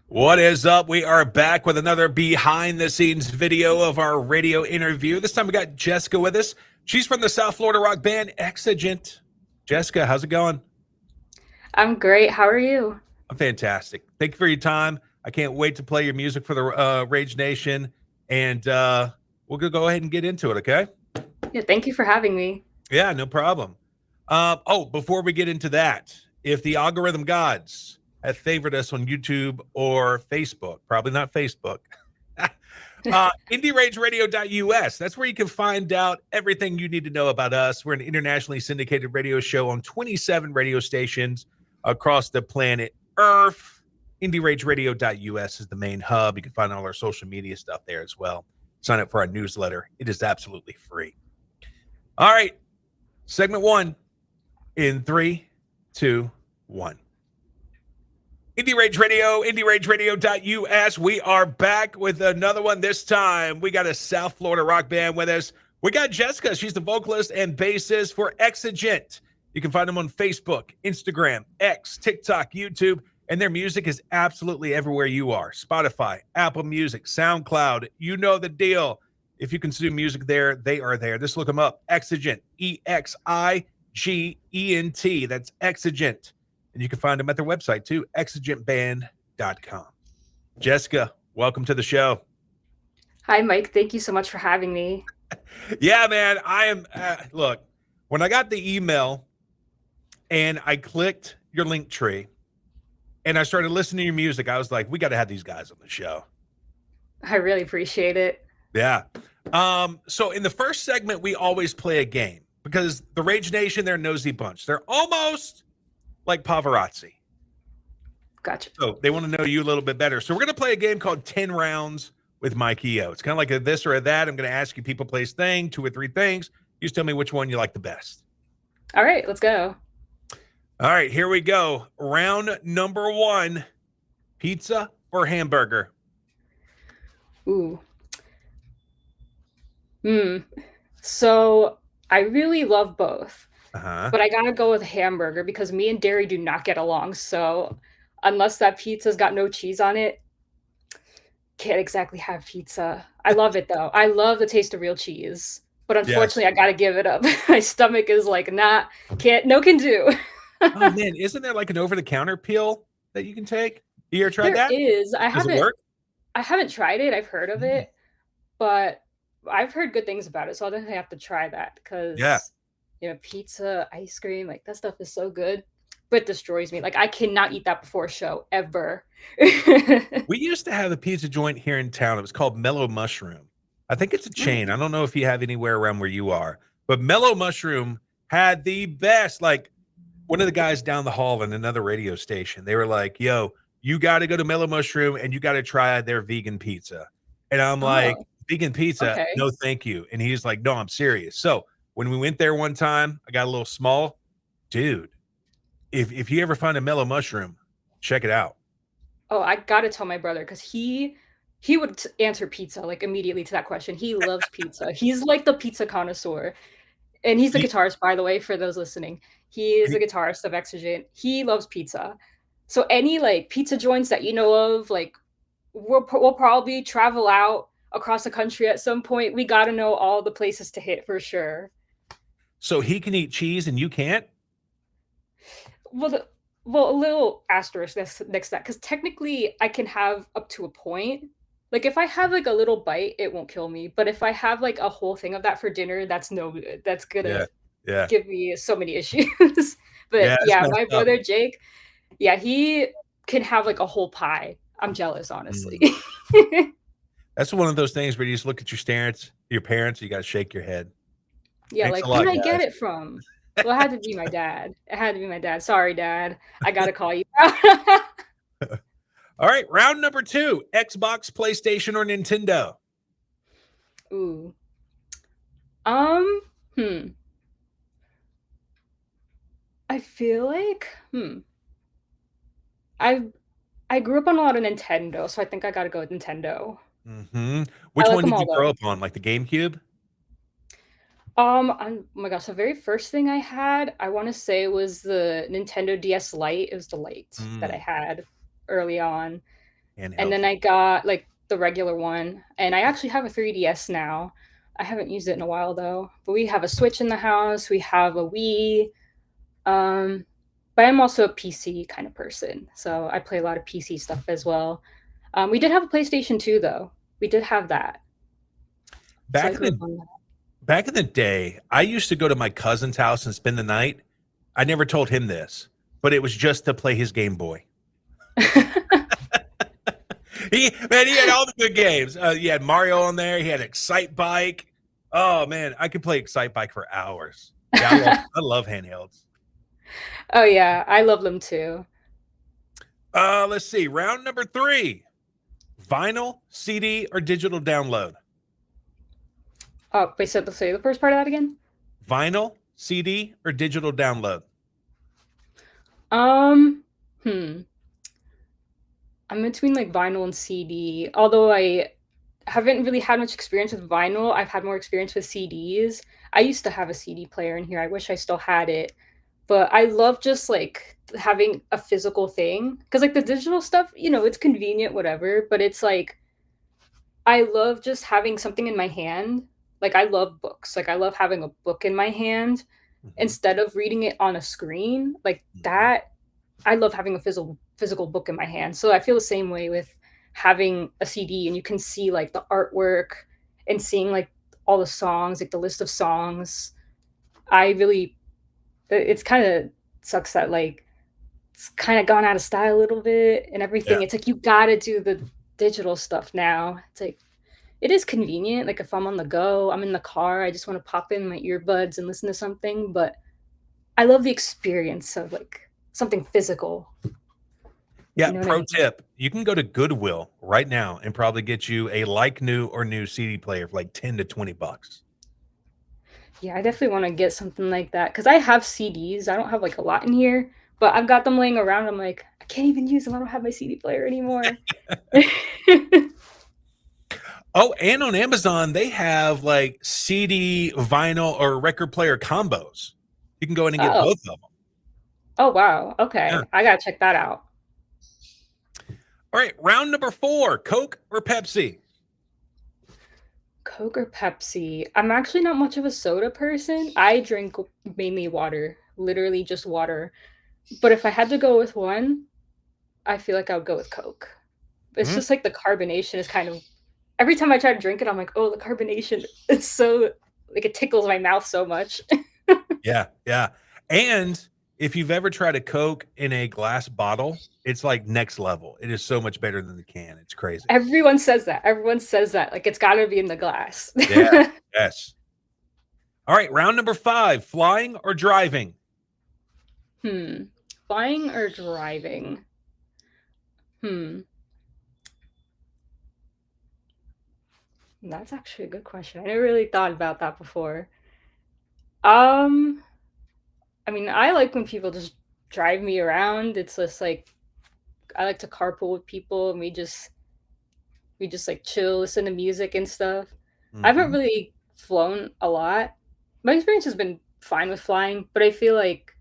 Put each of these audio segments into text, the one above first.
What is up? We are back with another behind the scenes video of our radio interview. This time we got Jessica with us. She's from the South Florida rock band Exigent. Jessica, how's it going? I'm great. How are you? I'm fantastic. Thank you for your time. I can't wait to play your music for the Rage Nation. And we're going to go ahead and get into it, okay? Yeah, thank you for having me. Yeah, no problem. Before we get into that, if the algorithm gods have favored us on YouTube or Facebook, probably not Facebook, IndieRageRadio.us. That's where you can find out everything you need to know about us. We're an internationally syndicated radio show on 27 radio stations across the planet Earth. IndieRageRadio.us is the main hub. You can find all our social media stuff there as well. Sign up for our newsletter. It is absolutely free. All right. Segment one in 3, 2, 1. Indie Rage Radio, IndieRageRadio.us. We are back with another one. This time, we got a South Florida rock band with us. We got Jessica. She's the vocalist and bassist for Exigent. You can find them on Facebook, Instagram, X, TikTok, YouTube, and their music is absolutely everywhere you are. Spotify, Apple Music, SoundCloud. You know the deal. If you consume music there, they are there. Just look them up. Exigent, EXIGENT. That's Exigent. And you can find them at their website too, exigentband.com. Jessica, welcome to the show. Hi, Mike. Thank you so much for having me. Yeah, man. I am. Look, when I got the email and I clicked your link tree and I started listening to your music, I was like, we got to have these guys on the show. I really appreciate it. Yeah. So in the first segment, we always play a game because the Rage Nation, they're a nosy bunch. They're almost like Pavarazzi. Gotcha. So they want to know you a little bit better. So we're going to play a game called 10 Rounds with Mikey O. It's kind of like a this or a that. I'm going to ask you people, place, thing, 2 or 3 things. You just tell me which one you like the best. All right, let's go. All right, here we go. Round number 1, pizza or hamburger? Ooh. So I really love both. But I gotta go with hamburger because me and dairy do not get along. So unless that pizza's got no cheese on it, can't exactly have pizza. I love it though. I love the taste of real cheese. But unfortunately, I gotta give it up. My stomach is like, no can do. Oh man, isn't there like an over-the-counter pill that you can take? You ever tried that? There is. Does it work? I haven't tried it. I've heard of it, but I've heard good things about it. So I'll definitely have to try that because pizza, ice cream, like that stuff is so good, but it destroys me. Like I cannot eat that before a show ever. We used to have a pizza joint here in town. It was called Mellow Mushroom. I think it's a chain. I don't know if you have anywhere around where you are, but Mellow Mushroom had the best. Like one of the guys down the hall in another radio station, they were like, yo, you got to go to Mellow Mushroom and you got to try their vegan pizza. And I'm like, vegan pizza? Okay. No, thank you. And he's like, no, I'm serious. So when we went there one time, I got a little small. Dude, if you ever find a Mellow Mushroom, check it out. Oh, I gotta tell my brother because he would answer pizza like immediately to that question. He loves pizza. He's like the pizza connoisseur. And he's the guitarist, by the way, for those listening. He is the guitarist of Exigent. He loves pizza. So any like pizza joints that you know of, like we'll probably travel out across the country at some point. We got to know all the places to hit for sure. So he can eat cheese and you can't? Well, a little asterisk next to that, because technically I can have up to a point. Like if I have like a little bite, it won't kill me. But if I have like a whole thing of that for dinner, that's no good. That's gonna give me so many issues. But my brother Jake, he can have like a whole pie. I'm jealous, honestly. That's one of those things where you just look at your parents, you got to shake your head. Yeah, like where did I get it from? Well, it had to be my dad. Sorry, Dad. I got to call you out. All right, round number 2, Xbox, PlayStation, or Nintendo? Ooh. I feel like, I grew up on a lot of Nintendo, so I think I gotta go with Nintendo. Which one did you grow up on? Like the GameCube? Oh my gosh, the very first thing I had, I want to say was the Nintendo DS Lite. It was the Lite that I had early on. And then I got like the regular one, and I actually have a 3DS now. I haven't used it in a while though. But we have a Switch in the house. We have a Wii. But I'm also a PC kind of person, so I play a lot of PC stuff as well. We did have a PlayStation 2 though. We did have that. So I Back in grew up the on back in the day, I used to go to my cousin's house and spend the night. I never told him this, but it was just to play his Game Boy. that. He had all the good games. He had Mario on there. He had Excite Bike. Oh man, I could play Excite Bike for hours. Yeah, I love handhelds. Oh yeah, I love them too. Let's see. Round number 3: vinyl, CD, or digital download. Oh, wait, so say the first part of that again. Vinyl, CD, or digital download. Um, hmm. I'm between like vinyl and CD. Although I haven't really had much experience with vinyl, I've had more experience with CDs. I used to have a CD player in here. I wish I still had it. But I love just like having a physical thing because like the digital stuff, it's convenient, whatever. But it's like I love just having something in my hand. Like I love books. Like I love having a book in my hand instead of reading it on a screen. Like that, I love having a physical book in my hand. So I feel the same way with having a CD and you can see like the artwork and seeing like all the songs, like the list of songs. I really it's kind of sucks that like it's kind of gone out of style a little bit and Yeah. everything. It's like you gotta do the digital stuff now. It's like it is convenient. Like if I'm on the go, I'm in the car, I just want to pop in my earbuds and listen to something. But I love the experience of like something physical. Yeah. You know what I Pro mean? tip: you can go to Goodwill right now and probably get you a like new or new CD player for like $10 to $20. Yeah, I definitely want to get something like that because I have CDs. I don't have like a lot in here, but I've got them laying around. I'm like, I can't even use them. I don't have my CD player anymore. Oh, and on Amazon, they have like CD, vinyl, or record player combos. You can go in and get Oh, both of them. oh wow. Yeah. Okay, I gotta check that out. All right. Round number 4: Coke or Pepsi? Coke or Pepsi? I'm actually not much of a soda person. I drink mainly water, literally just water. But if I had to go with one, I feel like I would go with Coke. It's Hmm? just like the carbonation is kind of every time I try to drink it, I'm like, oh, the carbonation. It's so like it tickles my mouth so much. Yeah. Yeah. And if you've ever tried a Coke in a glass bottle, it's like next level. It is so much better than the can. It's crazy. Everyone says that. Everyone says that. Like it's gotta be in the glass. Yeah. Yes. All right. Round number 5: flying or driving? Hmm. Flying or driving? Hmm. That's actually a good question. I never really thought about that before. Um, I mean, I like when people just drive me around. It's just like I like to carpool with people and we just like chill, listen to music and stuff. I haven't Hmm. really flown a lot. My experience has been fine with flying, but I feel like,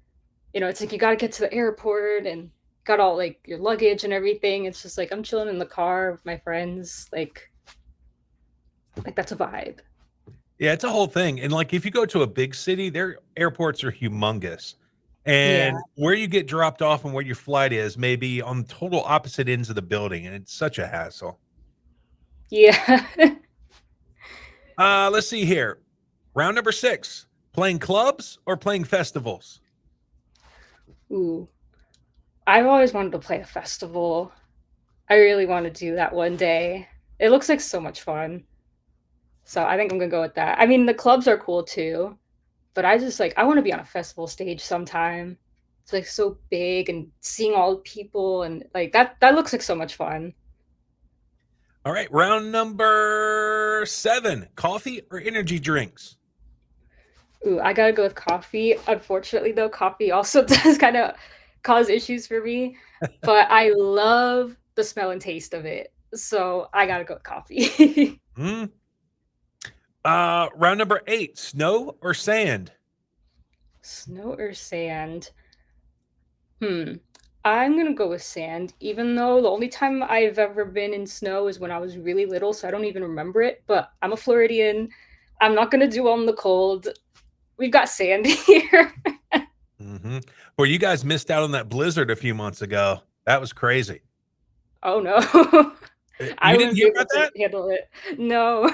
it's like you got to get to the airport and got all like your luggage and everything. It's just like I'm chilling in the car with my friends. Like that's a vibe. Yeah, it's a whole thing. And like if you go to a big city, their airports are humongous. Yeah. And where you get dropped off and where your flight is may be on total opposite ends of the building. And it's such a hassle. Yeah. Let's see here. Round number 6: playing clubs or playing festivals? Ooh. I've always wanted to play a festival. I really want to do that one day. It looks like so much fun. So I think I'm gonna go with that. I mean, the clubs are cool too, but I just like I want to be on a festival stage sometime. It's like so big and seeing all the people and like that looks like so much fun. All right. Round number 7: coffee or energy drinks? Ooh, I gotta go with coffee. Unfortunately, though, coffee also does kind of cause issues for me, but I love the smell and taste of it. So I gotta go with coffee. Hmm. Round number 8: snow or sand? Snow or sand? Hmm. I'm gonna go with sand, even though the only time I've ever been in snow is when I was really little, so I don't even remember it. But I'm a Floridian. I'm not gonna do on the cold. We've got sand here. Mm-hmm. Well, you guys missed out on that blizzard a few months ago. That was crazy. Oh no. I You didn't wouldn't be hear able about to that? handle it. No.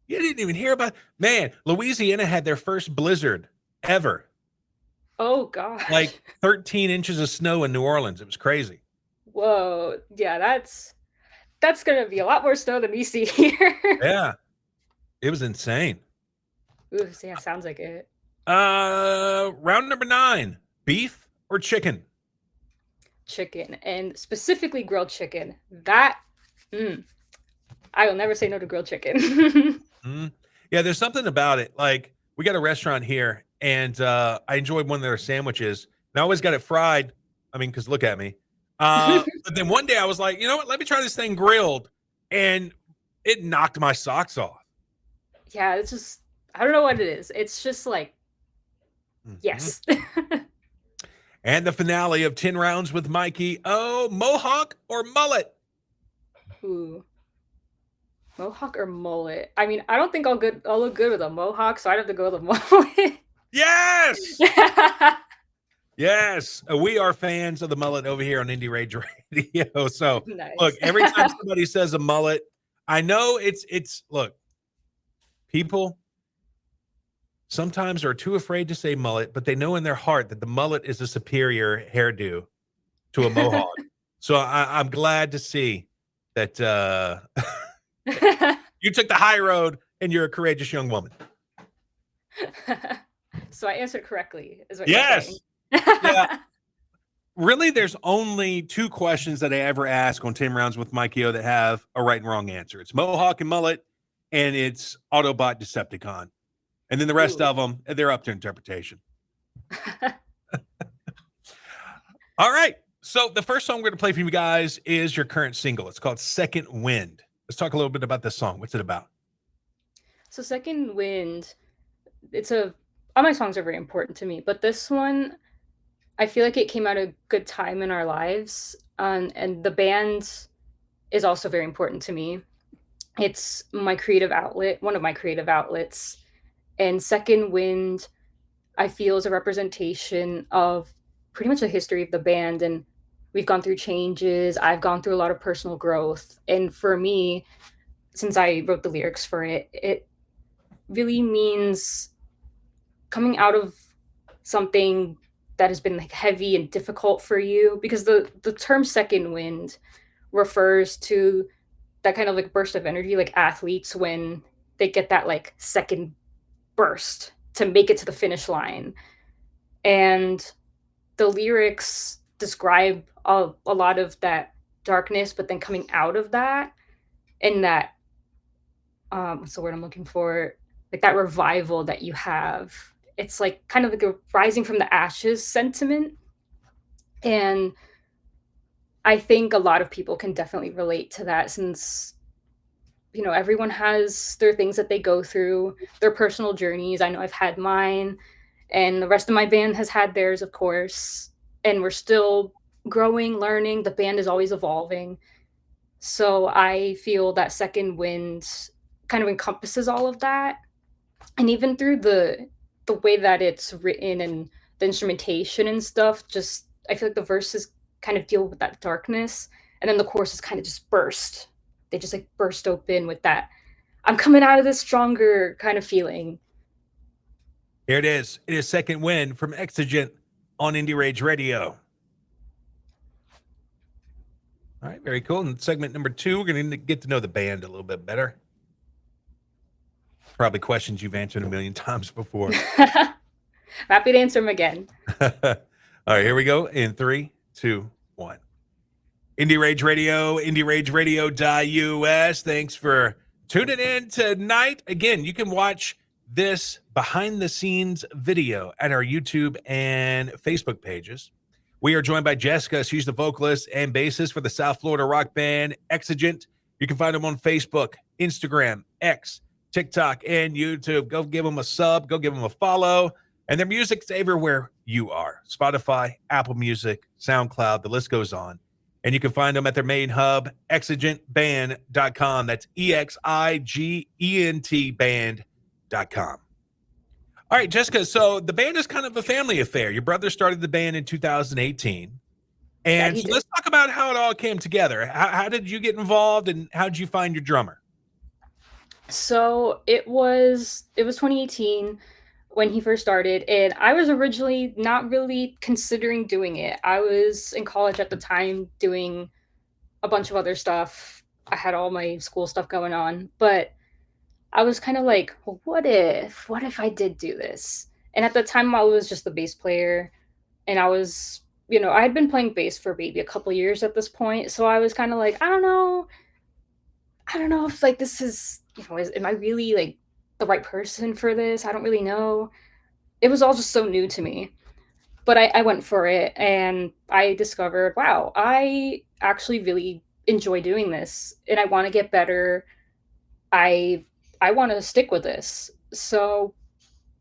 You didn't even hear about, man, Louisiana had their first blizzard ever. Oh gosh. Like 13 inches of snow in New Orleans. It was crazy. Whoa. Yeah, that's gonna be a lot more snow than we see here. Yeah, it was insane. Ooh, yeah, sounds like it. Round number 9, beef or chicken? Chicken, and specifically grilled chicken. That, I will never say no to grilled chicken. Mm. Yeah, there's something about it. Like, we got a restaurant here, and I enjoyed one of their sandwiches. And I always got it fried. I mean, because look at me. But then one day I was like, you know what? Let me try this thing grilled, and it knocked my socks off. Yeah, it's just, I don't know what it is. It's just like, Mhm. yes. And the finale of 10 Rounds with Mikey O, mohawk or mullet? Ooh. Mohawk or mullet? I mean, I don't think I'll look good with a mohawk, so I'd have to go with a mullet. Yes! Yes, we are fans of the mullet over here on Indie Rage Radio. So, Nice. look, every time somebody says a mullet, I know it's look, people sometimes are too afraid to say mullet, but they know in their heart that the mullet is a superior hairdo to a mohawk. So I'm glad to see that you took the high road and you're a courageous young woman. So I answered correctly, is what Yes. you're saying. Yeah. Really, there's only 2 questions that I ever ask on 10 Rounds with Mikey O that have a right and wrong answer. It's mohawk and mullet, and it's Autobot Decepticon. And then the rest of them, they're up to interpretation. All right. So the first song we're going to play for you guys is your current single. It's called Second Wind. Let's talk a little bit about this song. What's it about? So Second Wind, all my songs are very important to me, but this one, I feel like it came at a good time in our lives. And the band is also very important to me. It's my creative outlet, one of my creative outlets. And Second Wind, I feel, is a representation of pretty much the history of the band. And we've gone through changes. I've gone through a lot of personal growth. And for me, since I wrote the lyrics for it, it really means coming out of something that has been like heavy and difficult for you, because the term second wind refers to that kind of like burst of energy, like athletes when they get that like second burst to make it to the finish line. And the lyrics describe a lot of that darkness, but then coming out of that, and that what's the word I'm looking for, like that revival that you have. It's like kind of like a rising from the ashes sentiment. And I think a lot of people can definitely relate to that, since everyone has their things that they go through, their personal journeys. I know I've had mine, and the rest of my band has had theirs, of course, and we're still growing, learning. The band is always evolving. So I feel that Second Wind kind of encompasses all of that. And even through the way that it's written and the instrumentation and stuff, just I feel like the verses kind of deal with that darkness, and then the choruses kind of just burst. They just like burst open with that I'm coming out of this stronger kind of feeling. Here it is. It is Second Wind from Exigent on Indie Rage Radio. All right, very cool. In segment number 2, we're going to get to know the band a little bit better. Probably questions you've answered a million times before. Happy to answer them again. All right, here we go. In 3, 2, 1. Indie Rage Radio, IndieRageRadio.us. Thanks for tuning in tonight. Again, you can watch this behind-the-scenes video at our YouTube and Facebook pages. We are joined by Jessica. She's the vocalist and bassist for the South Florida rock band Exigent. You can find them on Facebook, Instagram, X, TikTok, and YouTube. Go give them a sub. Go give them a follow. And their music's everywhere You Are. Spotify, Apple Music, SoundCloud, the list goes on. And you can find them at their main hub, exigentband.com. That's EXIGENT band.com. All right, Jessica, so the band is kind of a family affair. Your brother started the band in 2018. And so let's talk about how it all came together. How did you get involved, and how did you find your drummer? So it was 2018 when he first started, and I was originally not really considering doing it. I was in college at the time doing a bunch of other stuff. I had all my school stuff going on, but I was kind of like, well, what if I did do this? And at the time I was just the bass player, and I was, I had been playing bass for maybe a couple years at this point. So I was kind of like, I don't know if like this is, am I really like the right person for this? I don't really know. It was all just so new to me. But I went for it, and I discovered, wow, I actually really enjoy doing this, and I want to get better. I want to stick with this. So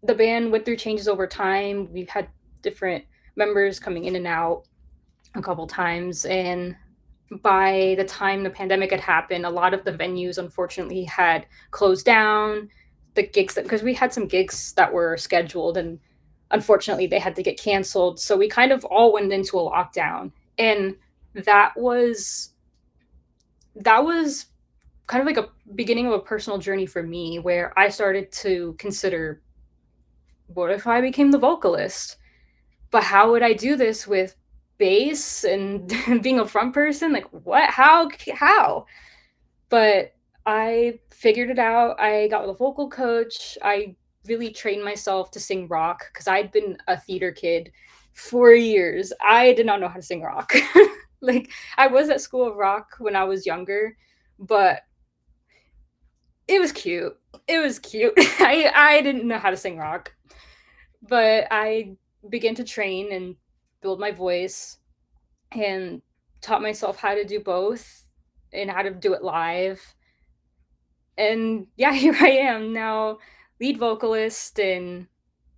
the band went through changes over time. We've had different members coming in and out a couple times, and by the time the pandemic had happened, a lot of the venues unfortunately had closed down. The gigs, because we had some gigs that were scheduled, and unfortunately they had to get canceled. So we kind of all went into a lockdown, and that was kind of like a beginning of a personal journey for me, where I started to consider, what if I became the vocalist? But how would I do this with bass and being a front person? Like, what? How? But I figured it out. I got with a vocal coach. I really trained myself to sing rock because I'd been a theater kid for years. I did not know how to sing rock. Like, I was at School of Rock when I was younger, but it was cute. It was cute. I didn't know how to sing rock, but I began to train and build my voice, and taught myself how to do both and how to do it live. And yeah, here I am now, lead vocalist. And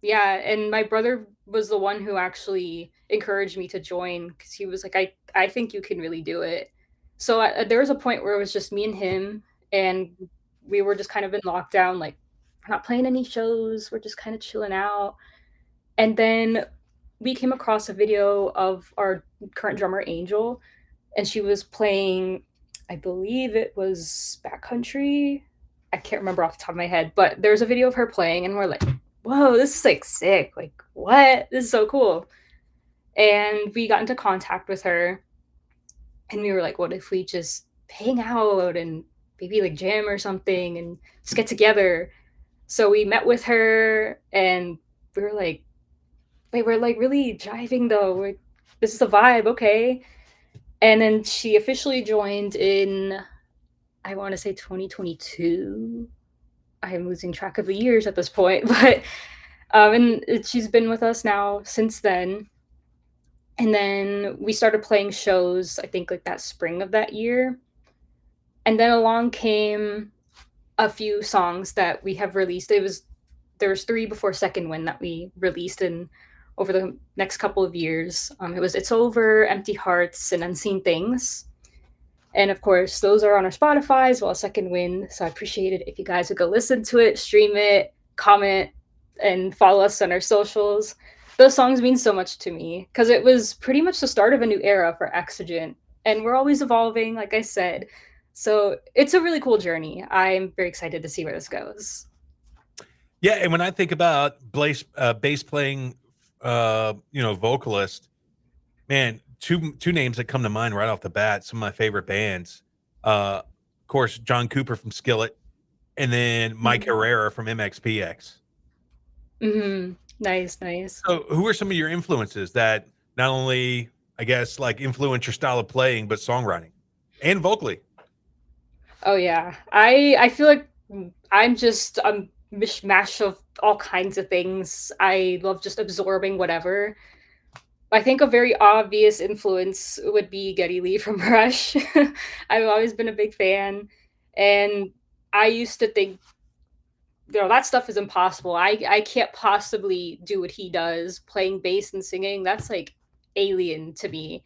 yeah, and my brother was the one who actually encouraged me to join, because he was like, I think you can really do it. So there was a point where it was just me and him, and we were just kind of in lockdown, like, we're not playing any shows, we're just kind of chilling out. And then we came across a video of our current drummer, Angel, and she was playing, I believe it was Backcountry. I can't remember off the top of my head, but there's a video of her playing, and we're like, whoa, this is like sick. Like, what? This is so cool. And we got into contact with her, and we were like, what if we just hang out and maybe like jam or something and just get together? So we met with her, and we were like, wait, we're like really jiving though. This is the vibe, okay? And then she officially joined in, I want to say 2022. I am losing track of the years at this point, but and she's been with us now since then. And then we started playing shows, I think like that spring of that year. And then along came a few songs that we have released. There was 3 before Second Wind that we released in over the next couple of years. It was It's Over, Empty Hearts, and Unseen Things. And of course, those are on our Spotify as well as Second Wind. So I appreciate it if you guys would go listen to it, stream it, comment, and follow us on our socials. Those songs mean so much to me because it was pretty much the start of a new era for Exigent. And we're always evolving, like I said. So it's a really cool journey. I'm very excited to see where this goes. Yeah, and when I think about bass playing, vocalist, man, two names that come to mind right off the bat. Some of my favorite bands, of course, John Cooper from Skillet, and then Mike Herrera from MXPX. Nice. So, who are some of your influences that not only, I guess, like influence your style of playing, but songwriting and vocally? Oh yeah, I feel like I'm just a mishmash of all kinds of things. I love just absorbing whatever. I think a very obvious influence would be Geddy Lee from Rush. I've always been a big fan, and I used to think that stuff is impossible. I can't possibly do what he does, playing bass and singing. That's like alien to me.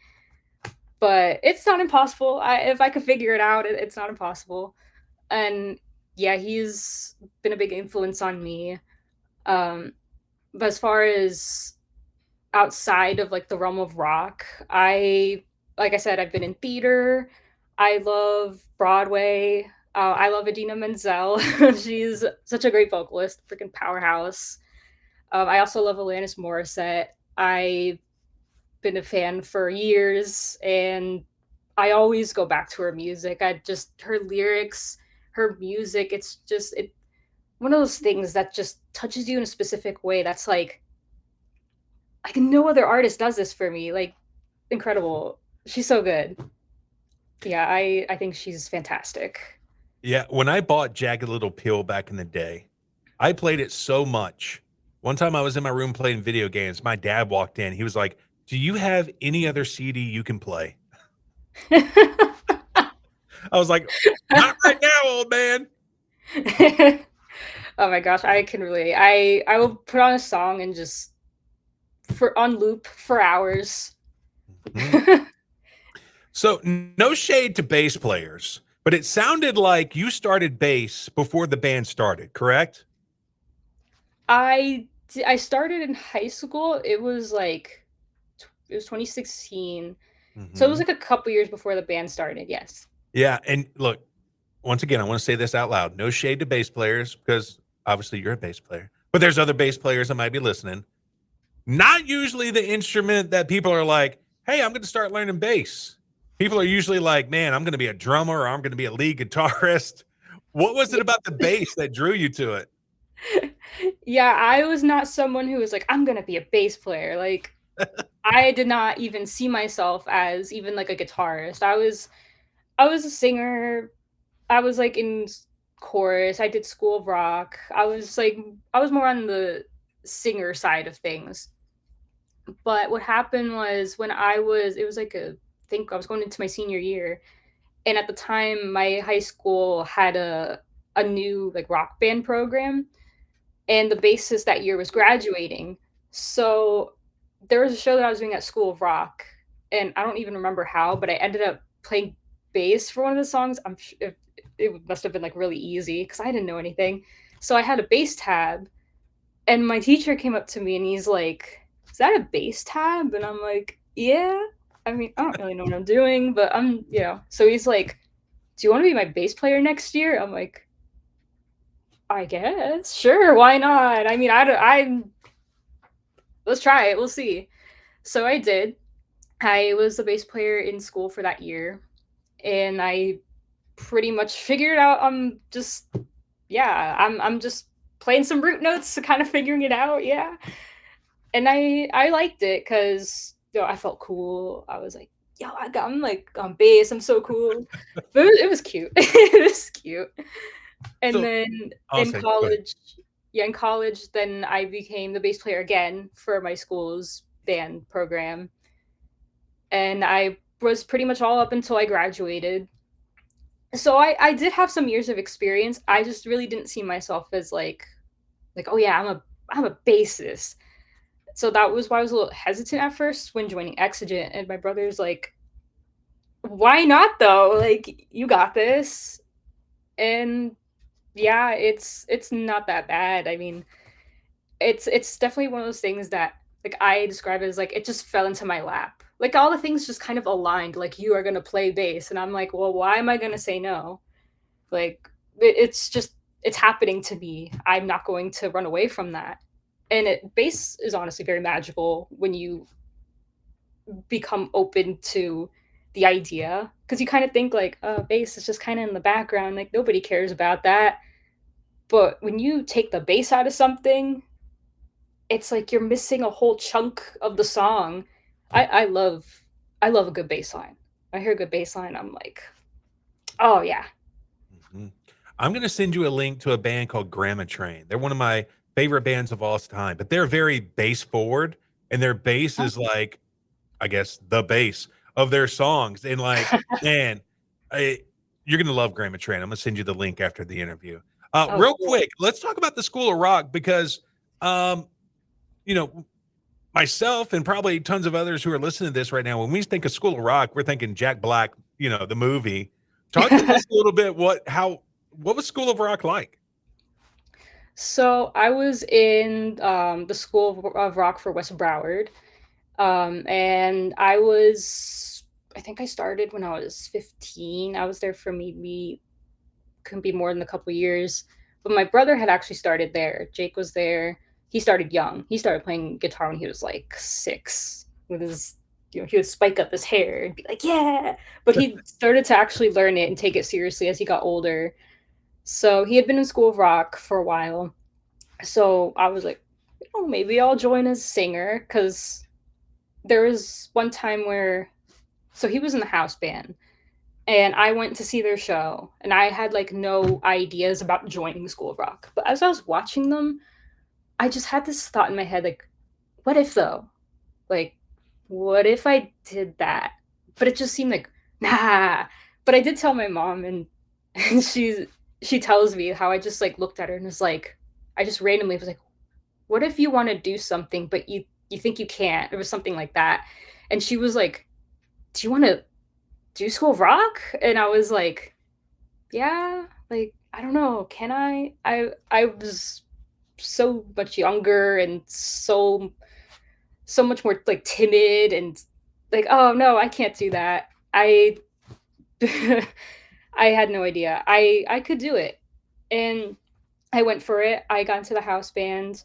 But it's not impossible. If I could figure it out, it's not impossible. And yeah, he's been a big influence on me. But as far as outside of like the realm of rock, like I said, I've been in theater. I love Broadway. I love Idina Menzel. She's such a great vocalist, freaking powerhouse. I also love Alanis Morissette. I've been a fan for years, and I always go back to her music. I just her lyrics, her music. It's just one of those things that just touches you in a specific way. That's like no other artist does this for me. Like incredible. She's so good. Yeah, I think she's fantastic. Yeah, when I bought Jagged Little Pill back in the day, I played it so much. One time I was in my room playing video games. My dad walked in. He was like, "Do you have any other CD you can play?" I was like, "Not right now, old man." Oh my gosh, I can relate. I will put on a song and just for on loop for hours. Mhm. So, no shade to bass players, but it sounded like you started bass before the band started, correct? I started in high school. It was 2016. So it was Mhm. like a couple years before the band started. Yes. Yeah, and look, once again, I want to say this out loud. No shade to bass players because obviously you're a bass player, but there's other bass players that might be listening. Not usually the instrument that people are like, "Hey, I'm going to start learning bass." People are usually like, "Man, I'm going to be a drummer or I'm going to be a lead guitarist." What was it about the bass that drew you to it? Yeah, I was not someone who was like, I'm gonna be a bass player. Like, I did not even see myself as even like a guitarist. I was a singer. I was like in chorus. I did School of Rock. I was more on the singer side of things. But what happened was when it was like I think I was going into my senior year, and at the time my high school had a new like rock band program, and the bassist that year was graduating. So there was a show that I was doing at School of Rock, and I don't even remember how, but I ended up playing bass for one of the songs. It must have been like really easy because I didn't know anything. So I had a bass tab, and my teacher came up to me and he's like, "Is that a bass tab?" And I'm like, "Yeah." I mean, I don't really know what I'm doing, but So he's like, "Do you want to be my bass player next year?" I'm like, I guess. Sure, why not? I mean, let's try it. We'll see. So I did. I was the bass player in school for that year, and I pretty much figured out I'm just playing some root notes, kind of figuring it out, yeah. And I liked it cuz I felt cool. I was like, "Yo, I'm like on bass. I'm so cool." But it was cute. It was cute. And So, then I'll in say, go ahead. college, yeah, in college, then I became the bass player again for my school's band program. And I was pretty much all up until I graduated. So I did have some years of experience. I just really didn't see myself as like, oh yeah, I'm a bassist. So that was why I was a little hesitant at first when joining Exigent. And my brother's like, why not though? Like, you got this. And yeah, it's not that bad. I mean, it's definitely one of those things that like I describe it as like it just fell into my lap. Like all the things just kind of aligned. Like you are gonna play bass, and I'm like, well, why am I gonna say no? Like it's just it's happening to me. I'm not going to run away from that. And bass is honestly very magical when you become open to the idea because you kind of think like, oh, bass is just kind of in the background. Like nobody cares about that. But when you take the bass out of something, it's like you're missing a whole chunk of the song. I love I love a good bass line. I hear a good bass line, I'm like, oh yeah. Mhm. I'm going to send you a link to a band called Grandma Train. They're one of my favorite bands of all time, but they're very bass forward, and their bass Huh? is like, I guess, the bass of their songs. And like, man, I, you're going to love Grandma Train. I'm going to send you the link after the interview. Oh, Real cool. quick, let's talk about the School of Rock because, you know, myself and probably tons of others who are listening to this right now, when we think of School of Rock, we're thinking Jack Black, you know, the movie. Talk to us a little bit. What was School of Rock like? So I was in the School of Rock for West Broward, and I think I started when I was 15. I was there for maybe couldn't be more than a couple years. But my brother had actually started there. Jake was there. He started young. He started playing guitar when he was like 6 with his, he would spike up his hair and be like, yeah. But he started to actually learn it and take it seriously as he got older. So he had been in School of Rock for a while. So I was like, oh, maybe I'll join as a singer because there was one time where, so he was in the house band and I went to see their show and I had like no ideas about joining School of Rock. But as I was watching them, I just had this thought in my head like, what if though? Like, what if I did that? But it just seemed like, nah. But I did tell my mom and she tells me how I just like looked at her and was like, I just randomly was like, what if you want to do something but you think you can't? It was something like that. And she was like, do you want to do School of Rock? And I was like, yeah, like I don't know, can I? I was so much younger and so much more like timid and like, oh no, I can't do that. I I had no idea. I could do it. And I went for it. I got into the house band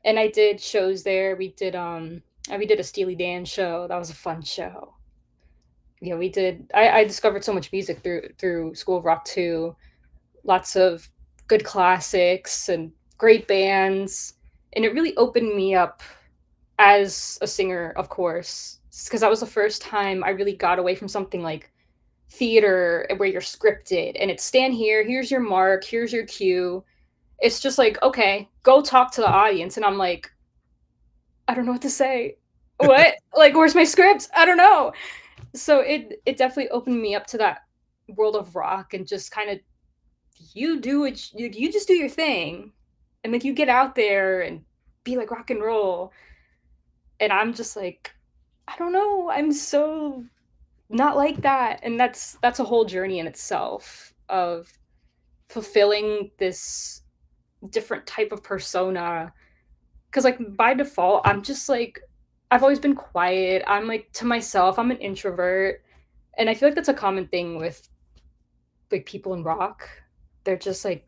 and I did shows there. We did a Steely Dan show. That was a fun show. We did. I discovered so much music through School of Rock too. Lots of good classics and great bands, and it really opened me up as a singer, of course, because that was the first time I really got away from something like theater where you're scripted and it's stand here, here's your mark, here's your cue. It's just like, okay, go talk to the audience, and I'm like, I don't know what to say. What? Like, where's my script? I don't know. So it definitely opened me up to that world of rock and just kind of you just do your thing and like you get out there and be like rock and roll. And I'm just like, I don't know, I'm so not like that. And that's a whole journey in itself of fulfilling this different type of persona. Because like by default, I'm just like, I've always been quiet. I'm like to myself, I'm an introvert. And I feel like that's a common thing with like people in rock. They're just like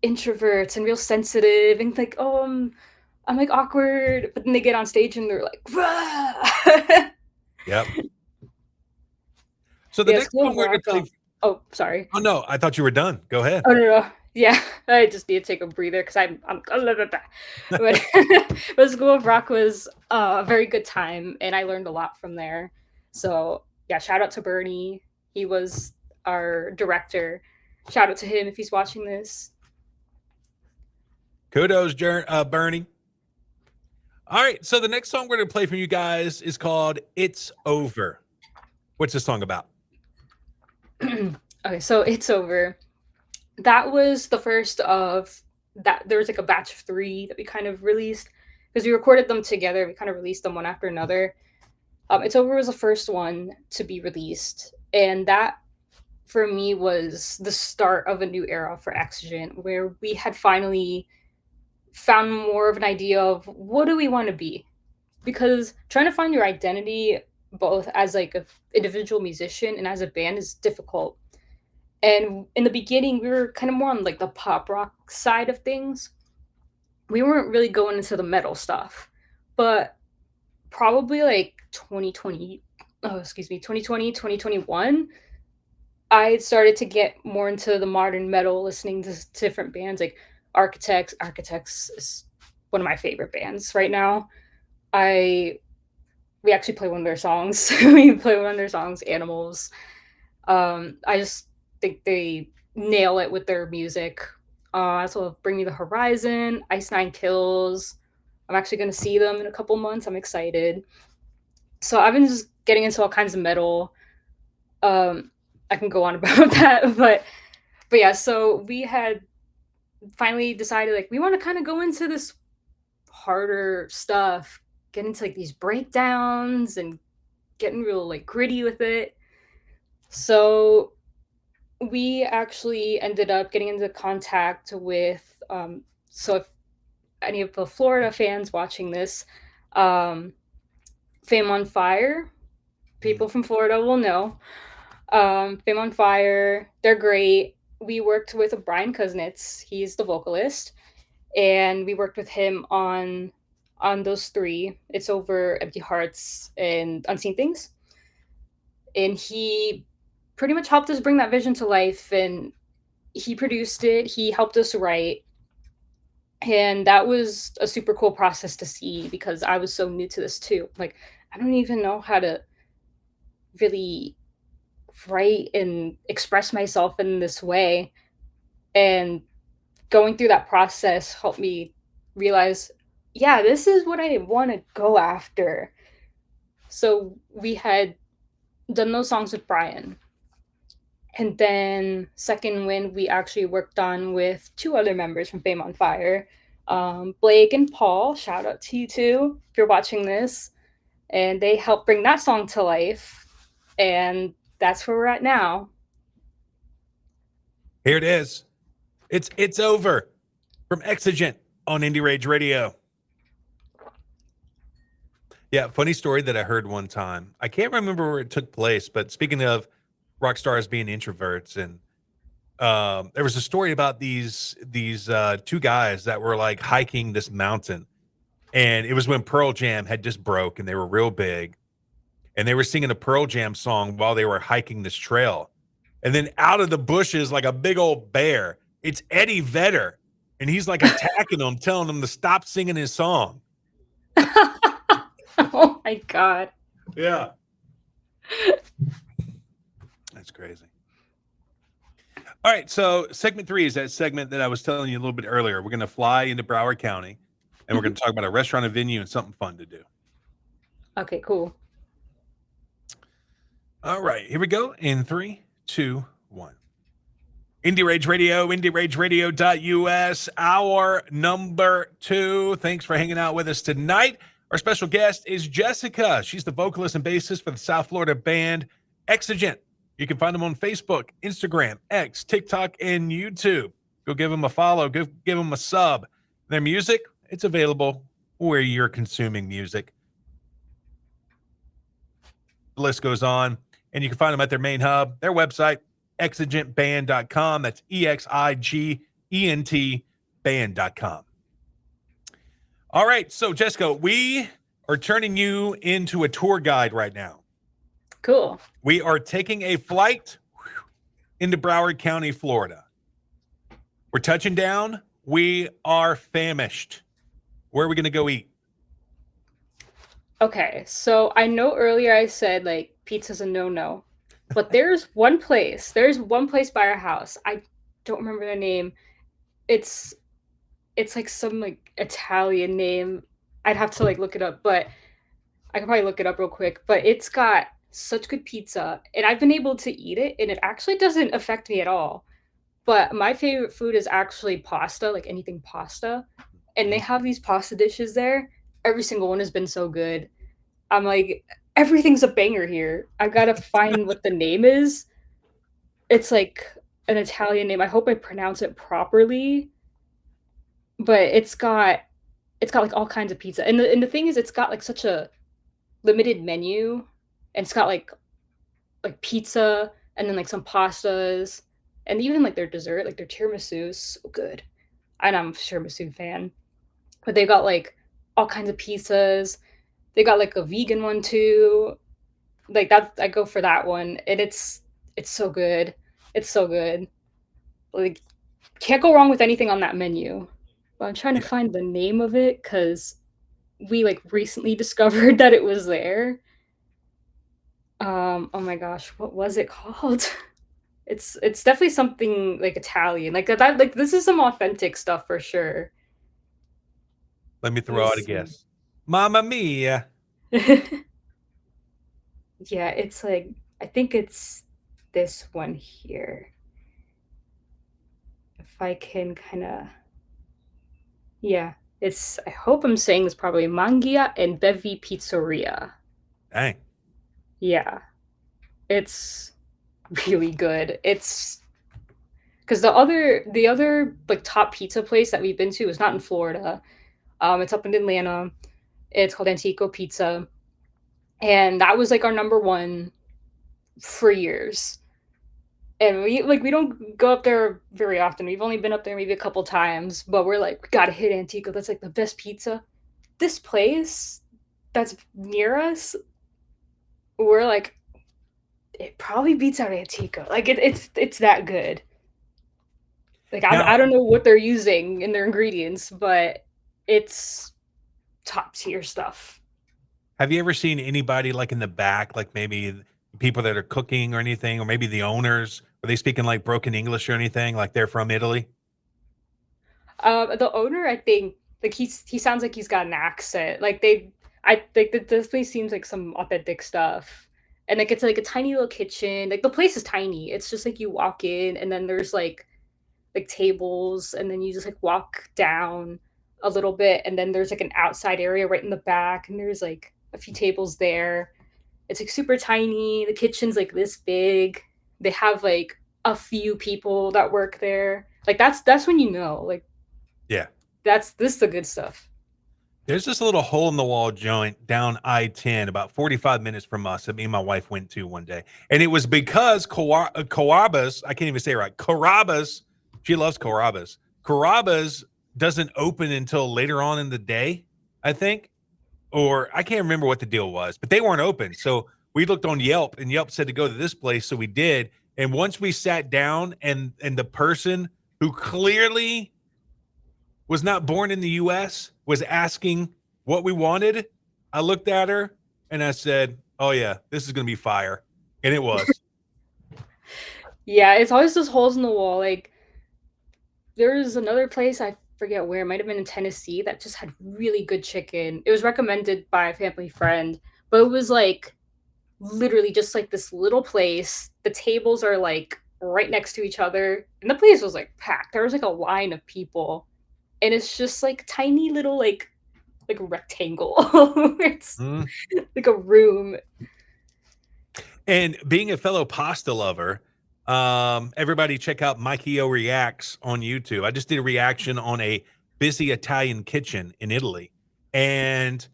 introverts and real sensitive and like, oh, I'm like awkward, but then they get on stage and they're like, rah! Yep. So the next song we're going to play. Oh, sorry. Oh no, I thought you were done. Go ahead. Oh no. Yeah, I just need to take a breather because I'm but School of Rock was a very good time and I learned a lot from there. So yeah, shout out to Bernie. He was our director. Shout out to him if he's watching this. Kudos, Bernie. All right, so the next song we're going to play for you guys is called It's Over. What's this song about? Okay, so It's Over. That was the first of that. There was like a batch of 3 that we kind of released because we recorded them together. We kind of released them one after another. It's Over was the first one to be released, and that for me was the start of a new era for Exigent, where we had finally found more of an idea of what do we want to be, because trying to find your identity both as like an individual musician and as a band is difficult. And in the beginning we were kind of more on like the pop rock side of things. We weren't really going into the metal stuff, but probably like 2020 2020 2021 I started to get more into the modern metal, listening to different bands like Architects. Architects is one of my favorite bands right now. We actually play one of their songs. We play one of their songs, Animals. I just think they nail it with their music. So Bring Me the Horizon, Ice Nine Kills. I'm actually going to see them in a couple months. I'm excited. So I've been just getting into all kinds of metal. I can go on about that, but yeah. So we had finally decided like we want to kind of go into this harder stuff, get into like these breakdowns and getting real like gritty with it. So we actually ended up getting into contact with so if any of the Florida fans watching this, um Fame on Fire, people from Florida will know. Fame on Fire, they're great. We worked with Brian Kuznets, he's the vocalist, and we worked with him on those three. It's over Empty Hearts and Unseen Things. And he pretty much helped us bring that vision to life, and he produced it, he helped us write. And that was a super cool process to see because I was so new to this too. Like, I don't even know how to really write and express myself in this way. And going through that process helped me realize, yeah, this is what I want to go after. So we had done those songs with Brian. And then Second Wind, we actually worked on with two other members from Fame on Fire, Blake and Paul. Shout out to you too if you're watching this. And they helped bring that song to life. And that's where we're at now. Here it is. It's over from Exigent on Indie Rage Radio. Yeah, funny story that I heard one time. I can't remember where it took place, but speaking of rock stars being introverts, and there was a story about these two guys that were like hiking this mountain, and it was when Pearl Jam had just broke and they were real big, and they were singing a Pearl Jam song while they were hiking this trail, and then out of the bushes like a big old bear, it's Eddie Vedder, and he's like attacking them, telling them to stop singing his song. Oh my God. Yeah. That's crazy. All right, so segment 3 is that segment that I was telling you a little bit earlier. We're going to fly into Broward County, and we're going to talk about a restaurant, a venue, and something fun to do. Okay, cool. All right, here we go in 3, 2, 1. Indie Rage Radio, IndieRageRadio.us, hour number 2. Thanks for hanging out with us tonight. Our special guest is Jessica. She's the vocalist and bassist for the South Florida band Exigent. You can find them on Facebook, Instagram, X, TikTok, and YouTube. Go give them a follow. Give them a sub. Their music, it's available where you're consuming music. The list goes on, and you can find them at their main hub, their website, exigentband.com. That's EXIGENT band.com. All right, so Jessica, we are turning you into a tour guide right now. Cool. We are taking a flight into Broward County, Florida. We're touching down. We are famished. Where are we going to go eat? Okay, so I know earlier I said like pizza's a no-no, but there's one place by our house. I don't remember the name. It's like some like Italian name. I'd have to like look it up, but I can probably look it up real quick. But it's got such good pizza, and I've been able to eat it, and it actually doesn't affect me at all. But my favorite food is actually pasta, like anything pasta. And they have these pasta dishes there. Every single one has been so good. I'm like, everything's a banger here. I've got to find what the name is. It's like an Italian name. I hope I pronounce it properly. But it's got like all kinds of pizza. And the thing is, it's got like such a limited menu. And it's got like pizza and then like some pastas and even like their dessert, like their tiramisu is so good. And I'm a tiramisu fan. But they got like all kinds of pizzas. They got like a vegan one too. Like that, I go for that one. And it's so good. It's so good. Like, can't go wrong with anything on that menu. But I'm trying to find the name of it because we like recently discovered that it was there. Oh my gosh, what was it called? It's definitely something like Italian. Like that like this is some authentic stuff for sure. Let me throw out a guess. Mamma Mia. Yeah, it's like I think it's this one here. if I can kind of, yeah, it's, I hope I'm saying this probably, Mangia and Bevi Pizzeria. Dang. Yeah, it's really good. It's because the other like top pizza place that we've been to is not in Florida. It's up in Atlanta. It's called Antico Pizza, and that was like our number one for years. And we don't go up there very often. We've only been up there maybe a couple times, but we're like, we gotta hit Antico. That's like the best pizza. This place that's near us, we're like, it probably beats out Antico. Like it's that good. Like I Now, don't know what they're using in their ingredients, but it's top tier stuff. have you ever seen anybody like in the back, like maybe people that are cooking or anything, or maybe the owners? Are they speaking like broken English or anything? Like they're from Italy? The owner, I think, like he sounds like he's got an accent. I think that this place seems like some authentic stuff. And like it's like a tiny little kitchen. Like the place is tiny. It's just like you walk in and then there's like tables and then you just like walk down a little bit and then there's like an outside area right in the back and there's like a few tables there. It's like super tiny. The kitchen's like this big. They have like a few people that work there. Like that's when you know, like Yeah. that's this is the good stuff. There's this little hole in the wall joint down I-10, about 45 minutes from us, that me and my wife went to one day. And it was because Carrabba's, I can't even say it right, Carrabba's, she loves Carrabba's. Carrabba's doesn't open until later on in the day, I think. Or I can't remember what the deal was, but they weren't open. So we looked on Yelp and Yelp said to go to this place. So we did. And once we sat down and the person who clearly was not born in the US was asking what we wanted, I looked at her and I said, "Oh yeah, this is going to be fire." And it was. Yeah, it's always those holes in the wall. Like there's another place I forget where, it might have been in Tennessee, that just had really good chicken. It was recommended by a family friend, but it was like literally just like this little place. The tables are like right next to each other, and the place was like packed. There was like a line of people, and it's just like tiny little like a rectangle. It's Mm. like a room. And being a fellow pasta lover, everybody check out Mikey O Reacts on YouTube. I just did a reaction on a busy Italian kitchen in Italy. And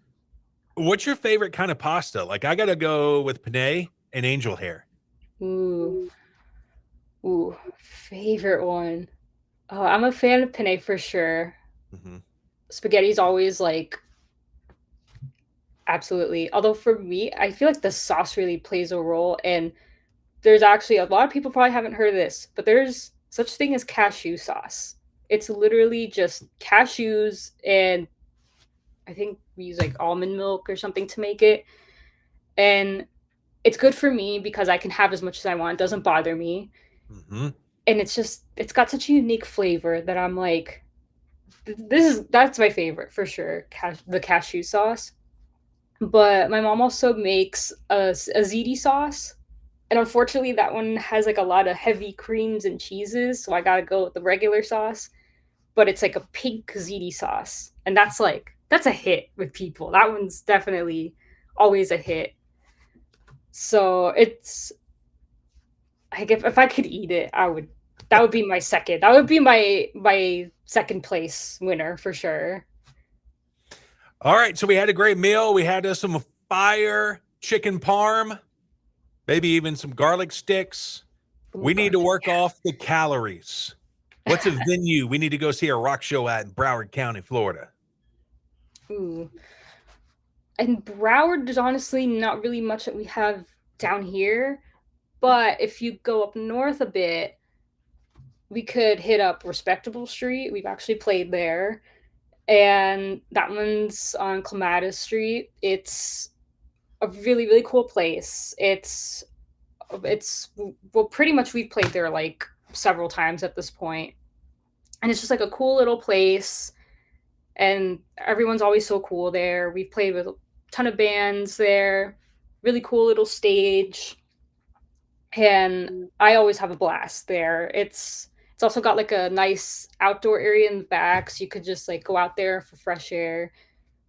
what's your favorite kind of pasta? Like I gotta go with penne and angel hair. Ooh, ooh, favorite one. Oh, I'm a fan of penne for sure. Mhm. Spaghetti's always like absolutely. Although for me, I feel like the sauce really plays a role. And there's actually a lot of people probably haven't heard of this, but there's such thing as cashew sauce. It's literally just cashews and I think we use like almond milk or something to make it. And it's good for me because I can have as much as I want. It doesn't bother me. Mhm. And it's just it's got such a unique flavor that I'm like that's my favorite for sure, the cashew sauce. But my mom also makes a ziti sauce, and unfortunately, that one has like a lot of heavy creams and cheeses, so I gotta go with the regular sauce. But it's like a pink ziti sauce, and that's a hit with people. That one's definitely always a hit. So it's like if I could eat it, I would. That would be my second. That would be my second place winner for sure. All right, so we had a great meal. We had some fire chicken parm, maybe even some garlic sticks. Ooh, We need to garlic. work off the calories. What's a venue we need to go see a rock show at in Broward County, Florida? Ooh. And Broward, there's honestly not really much that we have down here. But if you go up north a bit, we could hit up Respectable Street. We've actually played there. And that one's on Clematis Street. It's a really, really cool place. It's well, pretty much we've played there like several times at this point. And it's just like a cool little place. And everyone's always so cool there. We've played with a ton of bands there. Really cool little stage. And I always have a blast there. It's also got like a nice outdoor area in the back, so you could just like go out there for fresh air.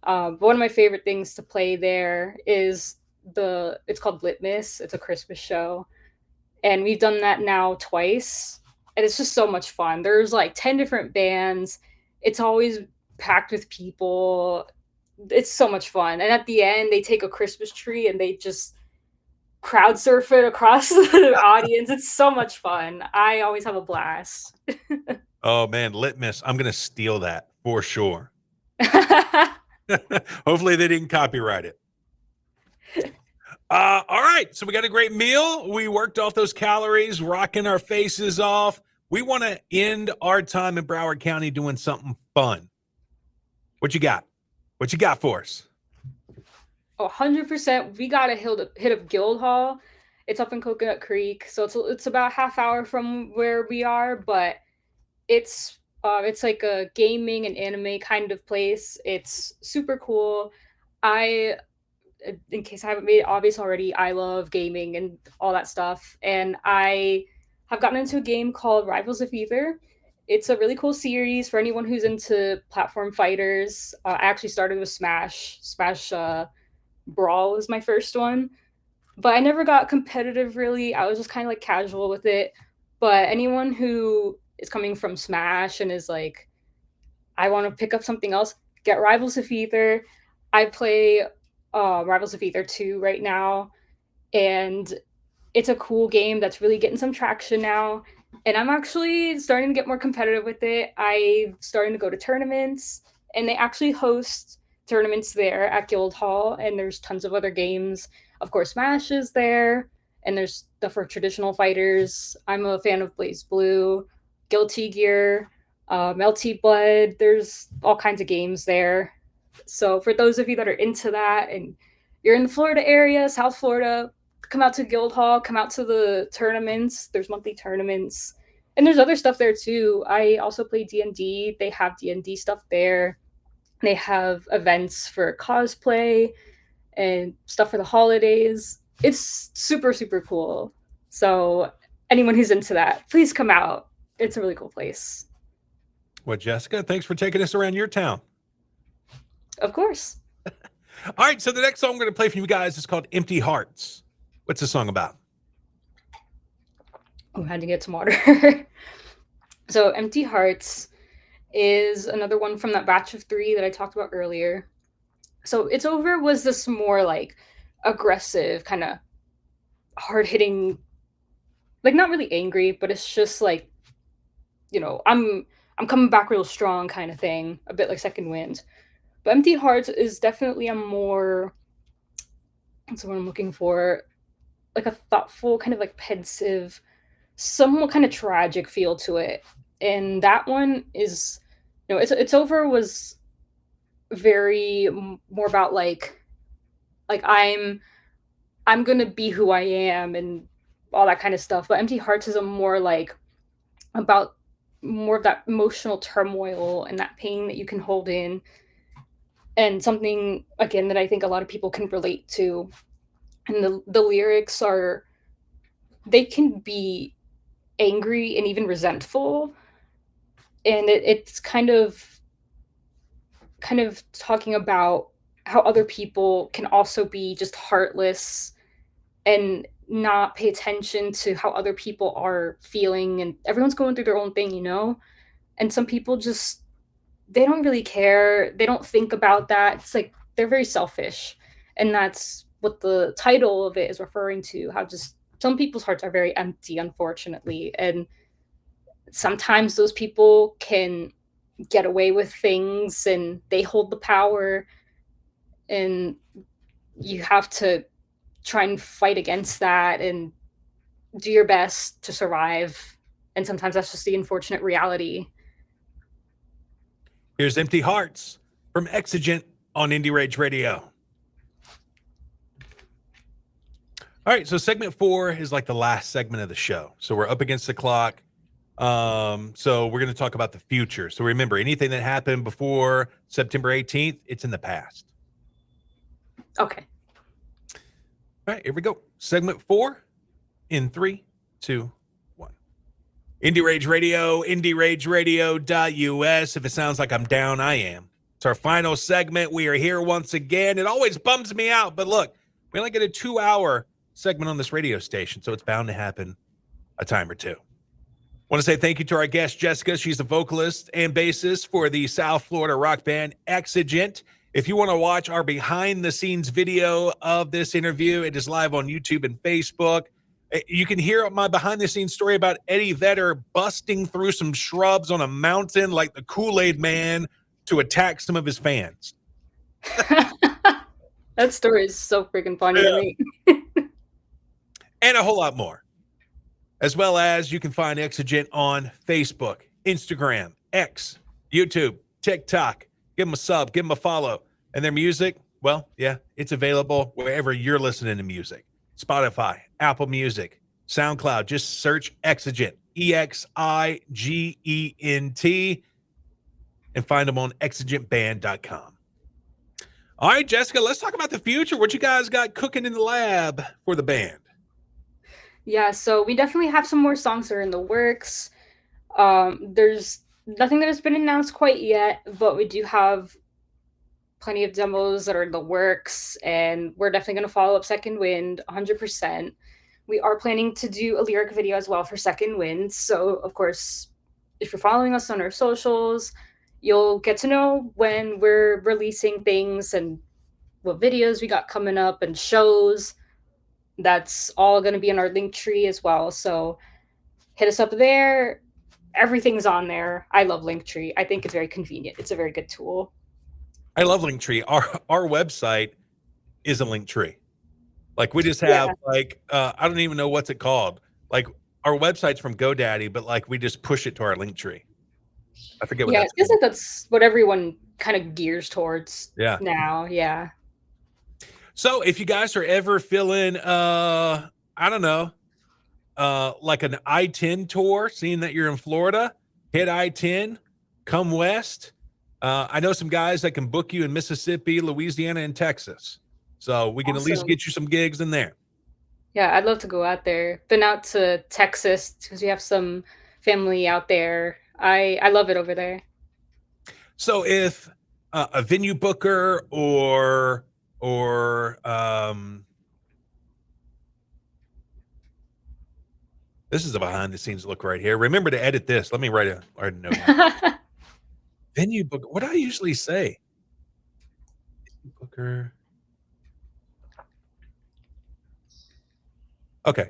But one of my favorite things to play there is it's called Litmus. It's a Christmas show, and we've done that now twice, and it's just so much fun. There's like 10 different bands. It's always packed with people. It's so much fun. And at the end, they take a Christmas tree and they just crowd surf it across the audience. It's so much fun. I always have a blast. Oh man, Litmus. I'm gonna steal that for sure. Hopefully they didn't copyright it. All right, so we got a great meal. We worked off those calories, rocking our faces off. We want to end our time in Broward County doing something fun. What you got? What you got for us? 100%. We got to hit up Guildhall. It's up in Coconut Creek, so it's about half hour from where we are, but it's like a gaming and anime kind of place. It's super cool. I In case I haven't made it obvious already, I love gaming and all that stuff. And I have gotten into a game called Rivals of Ether. It's a really cool series for anyone who's into platform fighters. I actually started with Smash. Smash Brawl was my first one, but I never got competitive really. I was just kind of like casual with it. But anyone who is coming from Smash and is like, I want to pick up something else, get Rivals of Ether. I play Rivals of Ether 2 right now, and it's a cool game that's really getting some traction now. And I'm actually starting to get more competitive with it. I'm starting to go to tournaments, and they actually host tournaments there at Guildhall, and there's tons of other games. Of course, Smash is there, and there's stuff for traditional fighters. I'm a fan of Blaze Blue, Guilty Gear, Melty Blood. There's all kinds of games there. So for those of you that are into that and you're in the Florida area, South Florida, come out to Guildhall, come out to the tournaments. There's monthly tournaments. And there's other stuff there too. I also play D&D. They have D&D stuff there. They have events for cosplay and stuff for the holidays. It's super, super cool. So anyone who's into that, please come out. It's a really cool place. Well, Jessica, thanks for taking us around your town. Of course. All right, so the next song I'm going to play for you guys is called Empty Hearts. What's the song about? Oh, I had to get some water. So Empty Hearts is another one from that batch of 3 that I talked about earlier. So It's Over was this more like aggressive, kind of hard-hitting, like not really angry, but it's just like, I'm coming back real strong kind of thing, a bit like Second Wind. But Empty Hearts is definitely a more, what's the word I'm looking for, like a thoughtful, kind of like pensive, somewhat kind of tragic feel to it. And that one is, It's Over was very more about like I'm gonna be who I am and all that kind of stuff. But Empty Hearts is a more like about more of that emotional turmoil and that pain that you can hold in, and something again that I think a lot of people can relate to. And the lyrics they can be angry and even resentful, and it's kind of talking about how other people can also be just heartless and not pay attention to how other people are feeling, and everyone's going through their own thing, and some people just, they don't really care. They don't think about that. It's like they're very selfish. And that's what the title of it is referring to, how just some people's hearts are very empty, unfortunately. And sometimes those people can get away with things and they hold the power, and you have to try and fight against that and do your best to survive. And sometimes that's just the unfortunate reality. Here's Empty Hearts from Exigent on Indie Rage Radio. All right, so segment 4 is like the last segment of the show. So we're up against the clock. So we're going to talk about the future. So remember, anything that happened before September 18th, it's in the past. Okay. All right, here we go. Segment 4 in 3, 2, 1. Indie Rage Radio, indierageradio.us. If it sounds like I'm down, I am. It's our final segment. We are here once again. It always bums me out, but look, we only get a 2-hour segment on this radio station, so it's bound to happen a time or two. I want to say thank you to our guest, Jessica. She's the vocalist and bassist for the South Florida rock band Exigent. If you want to watch our behind-the-scenes video of this interview, it is live on YouTube and Facebook. You can hear my behind-the-scenes story about Eddie Vedder busting through some shrubs on a mountain like the Kool-Aid Man to attack some of his fans. That story is so freaking funny to me. And a whole lot more. As well as you can find Exigent on Facebook, Instagram, X, YouTube, TikTok. Give them a sub, give them a follow. And their music, well, yeah, it's available wherever you're listening to music. Spotify, Apple Music, SoundCloud. Just search Exigent, EXIGENT, and find them on exigentband.com. All right, Jessica, let's talk about the future. What you guys got cooking in the lab for the band? Yeah, so we definitely have some more songs that are in the works. There's nothing that has been announced quite yet, but we do have plenty of demos that are in the works, and we're definitely going to follow up Second Wind 100%. We are planning to do a lyric video as well for Second Wind. So, of course, if you're following us on our socials, you'll get to know when we're releasing things and what videos we got coming up and shows. That's all going to be in our link tree as well. So hit us up there. Everything's on there. I love Linktree. I think it's very convenient. It's a very good tool. I love Linktree. Our website is a Linktree. Like we just have I don't even know what's it called. Like our website's from GoDaddy, but like we just push it to our Linktree. I forget what that's. Yeah, I guess that's what everyone kind of gears towards now. Yeah. So if you guys are ever feeling I don't know, like an I-10 tour, seeing that you're in Florida, hit I-10, come west. I know some guys that can book you in Mississippi, Louisiana, and Texas. So we can at least get you some gigs in there. Yeah, I'd love to go out there. Been out to Texas because we have some family out there. I love it over there. So if a venue booker or this is a behind the scenes look right here. Remember to edit this. Let me write a note. Venue booker. What do I usually say? Venue booker. Okay.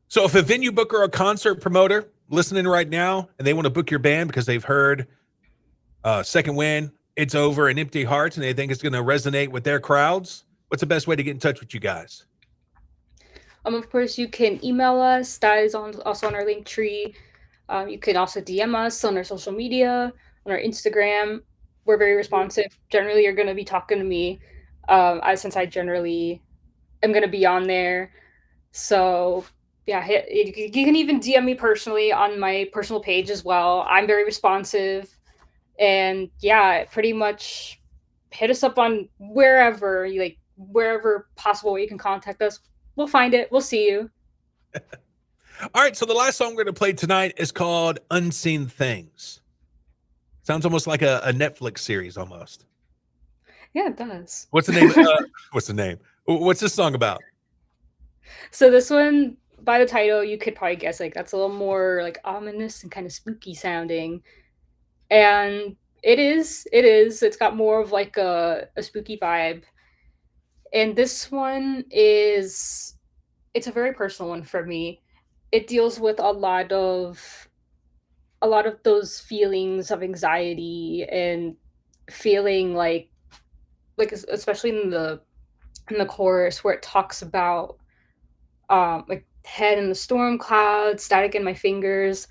So if a venue booker or concert promoter listening right now and they want to book your band because they've heard Second Wind, It's Over, and Empty Hearts, and they think it's going to resonate with their crowds, what's the best way to get in touch with you guys? Of course, you can email us. That is also on our link tree. You can also DM us on our social media, on our Instagram. We're very responsive. Generally, you're going to be talking to me since I generally am going to be on there. So yeah, you can even DM me personally on my personal page as well. I'm very responsive. And yeah, pretty much hit us up on wherever possible where you can contact us. We'll find it. We'll see you. All right. So the last song we're going to play tonight is called Unseen Things. Sounds almost like a Netflix series almost. Yeah, it does. What's the name? What's the name? What's this song about? So this one, by the title, you could probably guess like that's a little more like ominous and kind of spooky sounding. And it is. It's got more of like a spooky vibe. And this one it's a very personal one for me. It deals with a lot of those feelings of anxiety and feeling like especially in the chorus where it talks about like head in the storm clouds, static in my fingers.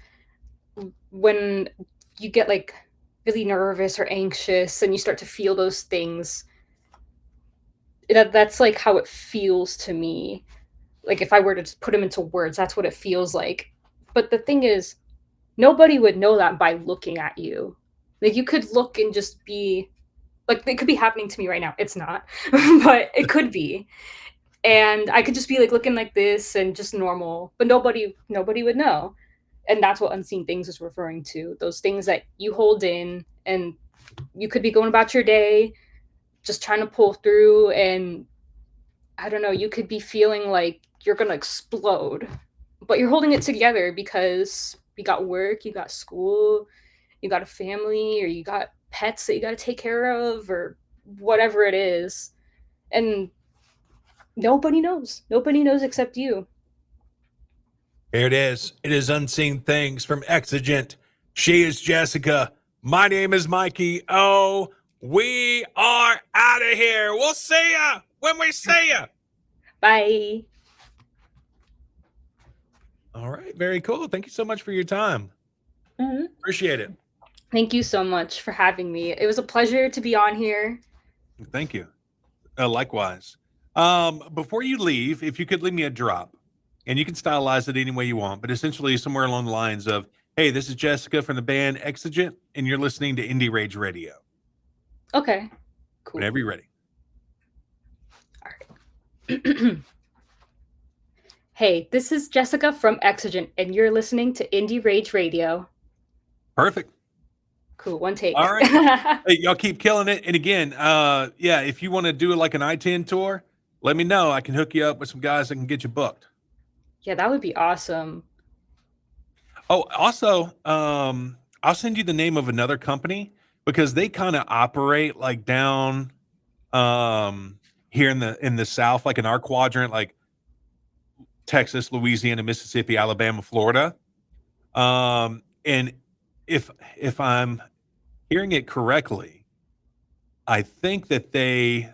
When you get like really nervous or anxious and you start to feel those things, that's like how it feels to me. Like if I were to just put them into words, that's what it feels like. But the thing is, nobody would know that by looking at you. Like you could look and just be like, it could be happening to me right now. It's not, but it could be. and I could just be like looking like this and just normal, but nobody would know. And that's what unseen things is referring to. Those things that you hold in, and you could be going about your day just trying to pull through, and I don't know, you could be feeling like you're gonna explode, but you're holding it together because you got work, you got school, you got a family, or you got pets that you got to take care of, or whatever it is. And nobody knows. Nobody knows except you. Here it is. It is Unseen Things from Exigent. She is Jessica. My name is Mikey O. We are out of here. We'll see ya when we see ya. Bye. All right. Very cool. Thank you so much for your time. Appreciate it. Thank you so much for having me. It was a pleasure to be on here. Thank you. Likewise. Before you leave, if you could leave me a drop, and you can stylize it any way you want, but essentially somewhere along the lines of, hey, this is Jessica from the band Exigent, and you're listening to Indie Rage Radio. Okay, cool. Whenever you're ready. All right. Hey, this is Jessica from Exigent, and you're listening to Indie Rage Radio. Perfect. Cool, one take. All right. Hey, y'all keep killing it. And again, yeah, if you want to do like an I-10 tour, let me know. I can hook you up with some guys that can get you booked. Yeah, that would be awesome. Oh, also, I'll send you the name of another company because they kind of operate like down here in the South, like in our quadrant, like Texas, Louisiana, Mississippi, Alabama, Florida. And if I'm hearing it correctly, I think that they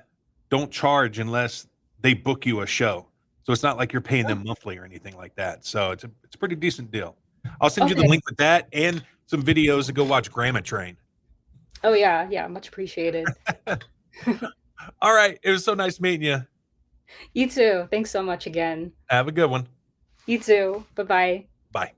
don't charge unless they book you a show. So it's not like you're paying them monthly or anything like that. So it's a pretty decent deal. I'll send you the link with that and some videos to go watch Grandma Train. Oh yeah, much appreciated. All right, it was so nice meeting you. You too. Thanks so much again. Have a good one. You too. Bye-bye. Bye.